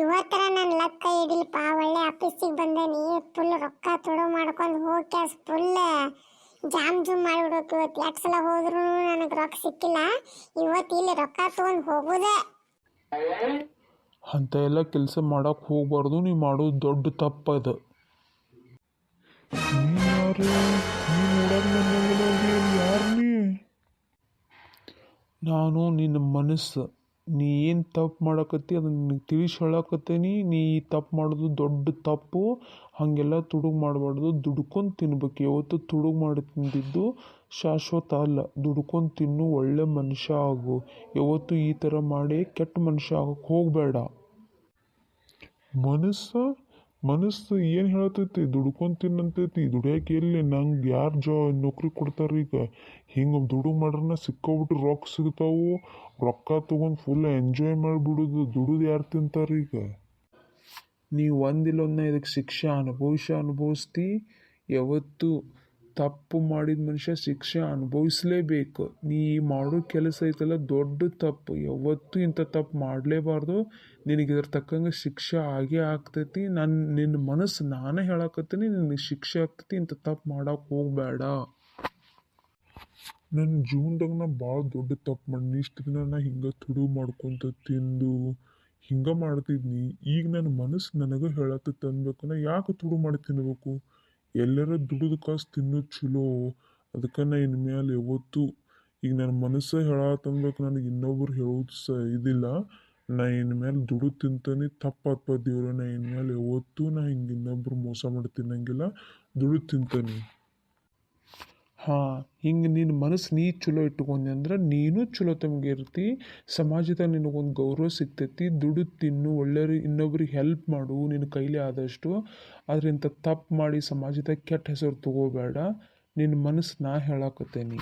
ಇವತ್ತರ ನನ್ನ ಲಕ್ಕ ಹಿಡಿಲ್ಪ ಒಳ್ಳೆ ಆಫೀಸಿಗೆ ಬಂದೇನಿ. ಫುಲ್ ರೊಕ್ಕ ತೊಡು ಮಾಡ್ಕೊಂಡು ಹೋಗಿ ಫುಲ್ ಜಾಮ್ ಜೂಮ್ ಮಾಡಿಬಿಡ್ಬೇಕು. ಇವತ್ತು ಎಷ್ಟು ಸಲ ಹೋದ್ರೂ ನನಗೆ ರೊಕ್ಕ ಸಿಕ್ಕಿಲ್ಲ. ಇವತ್ತು ಇಲ್ಲಿ ರೊಕ್ಕ ತೊಗೊಂಡು ಹೋಗೋದೆ. ಅಂತ ಎಲ್ಲ ಕೆಲಸ ಮಾಡಕ್ಕೆ ಹೋಗ್ಬಾರ್ದು. ನೀವು ಮಾಡೋದು ದೊಡ್ಡ ತಪ್ಪದ. ನಾನು ನಿನ್ನ ಮನಸ್ಸು, ನೀ ಏನು ತಪ್ಪು ಮಾಡಕತ್ತಿ ಅದನ್ನು ನಿನಗೆ ತಿಳಿಸಿ ಹೇಳಕತ್ತೀನಿ. ನೀ ತಪ್ಪು ಮಾಡೋದು ದೊಡ್ಡ ತಪ್ಪು. ಹಾಗೆಲ್ಲ ತುಡುಗು ಮಾಡಬಾರ್ದು. ದುಡ್ಕೊಂಡು ತಿನ್ಬೇಕು. ಯಾವತ್ತು ತುಡುಗು ಮಾಡಿ ತಿಂದಿದ್ದು ಶಾಶ್ವತ ಅಲ್ಲ. ದುಡ್ಕೊಂಡು ತಿನ್ನು, ಒಳ್ಳೆ ಮನುಷ್ಯ ಆಗು. ಯಾವತ್ತು ಈ ಥರ ಮಾಡಿ ಕೆಟ್ಟ ಮನುಷ್ಯ ಆಗಕ್ಕೆ ಹೋಗಬೇಡ. ಮನಸ್ಸು ಏನು ಹೇಳತೈತಿ? ದುಡ್ಕೊಂಡು ತಿನ್ನಂತೈತಿ. ದುಡಿಯೋಕೆ ಎಲ್ಲಿ? ನಂಗೆ ಯಾರು ನೌಕರಿ ಕೊಡ್ತಾರೆ ಈಗ? ಹಿಂಗೆ ದುಡುಗು ಮಾಡ್ರನ್ನ ಸಿಕ್ಕೋಬಿಟ್ಟು ರೊಕ್ಕ ಸಿಗ್ತಾವು. ರೊಕ್ಕ ತೊಗೊಂಡು ಫುಲ್ ಎಂಜಾಯ್ ಮಾಡಿಬಿಡೋದು. ದುಡಿದು ಯಾರು ತಿಂತಾರೆ ಈಗ? ನೀವು ಒಂದಿಲ್ಲೊಂದನ್ನ ಇದಕ್ಕೆ ಶಿಕ್ಷೆ ಅನುಭವಿಸ್ತಿ. ಯಾವತ್ತು ತಪ್ಪು ಮಾಡಿದ ಮನುಷ್ಯ ಶಿಕ್ಷೆ ಅನುಭವಿಸ್ಲೇಬೇಕು. ನೀ ಮಾಡೋ ಕೆಲಸ ಐತಲ್ಲ ದೊಡ್ಡ ತಪ್ಪು. ಯಾವತ್ತೂ ಇಂಥ ತಪ್ಪು ಮಾಡಲೇಬಾರ್ದು. ನಿನಗೆ ಇದ್ರ ತಕ್ಕಂಗೆ ಶಿಕ್ಷೆ ಆಗೇ ಆಗ್ತೈತಿ. ನಿನ್ನ ಮನಸ್ಸು ನಾನೇ ಹೇಳಕತ್ತೀನಿ, ನಿನಗೆ ಶಿಕ್ಷೆ ಆಗ್ತೈತಿ. ಇಂಥ ತಪ್ಪು ಮಾಡೋಕೆ ಹೋಗಬೇಡ. ನನ್ನ ಜೀವನದಾಗ ನಾ ಭಾಳ ದೊಡ್ಡ ತಪ್ಪು ಮಾಡಿ ಇಷ್ಟು ದಿನ ನಾ ಹಿಂಗೆ ತುಡುಗು ಮಾಡ್ಕೊತ ತಿಂದು ಹಿಂಗೆ ಮಾಡ್ತಿದ್ನಿ. ಈಗ ನನ್ನ ಮನಸ್ಸು ನನಗೆ ಹೇಳತ್ತೈತೆ ಅನ್ಬೇಕು. ನಾ ಯಾಕೆ ತುಡುಗು ಮಾಡಿ ತಿನ್ನಬೇಕು? ಎಲ್ಲರ ದುಡಿದು ಕಾಸು ತಿನ್ನೋದು ಚಲೋ. ಅದಕ್ಕೆ ನಾ ಇನ್ಮೇಲೆ ಯಾವತ್ತೂ ಈಗ ನನ್ನ ಮನಸ್ಸೇ ಹೇಳತ್ತನ್ಬೇಕು. ನನಗೆ ಇನ್ನೊಬ್ರು ಹೇಳೋದು ಇದಿಲ್ಲ. ನಾ ಇನ್ಮೇಲೆ ದುಡಿದು ತಿಂತಾನೆ. ತಪ್ಪಾತ್ಪ ದೇವ್ರ. ನಾ ಇನ್ಮೇಲೆ ಯಾವತ್ತೂ ನಾ ಹಿಂಗೆ ಇನ್ನೊಬ್ರು ಮೋಸ ಮಾಡಿ ತಿನ್ನಂಗಿಲ್ಲ. ದುಡಿದು ತಿಂತಾನೆ. ಹಿಂಗೆ ನಿನ್ನ ಮನಸ್ಸು ನೀ ಚಲೋ ಇಟ್ಕೊಂಡೆ ಅಂದ್ರೆ ನೀನು ಚಲೋ ತಮಗೆ ಇರ್ತಿ. ಸಮಾಜದಾಗ ನಿನಗೊಂದು ಗೌರವ ಸಿಗ್ತೈತಿ. ದುಡಿದು ತಿನ್ನು, ಇನ್ನೊಬ್ರಿಗೆ ಹೆಲ್ಪ್ ಮಾಡು ನಿನ್ನ ಕೈಲಿ ಆದಷ್ಟು. ಅದರಿಂದ ತಪ್ಪು ಮಾಡಿ ಸಮಾಜದಾಗ ಕೆಟ್ಟ ಹೆಸರು ತಗೋಬೇಡ. ನಿನ್ನ ಮನಸ್ಸು ನಾ ಹೇಳಕತ್ತೇನೆ.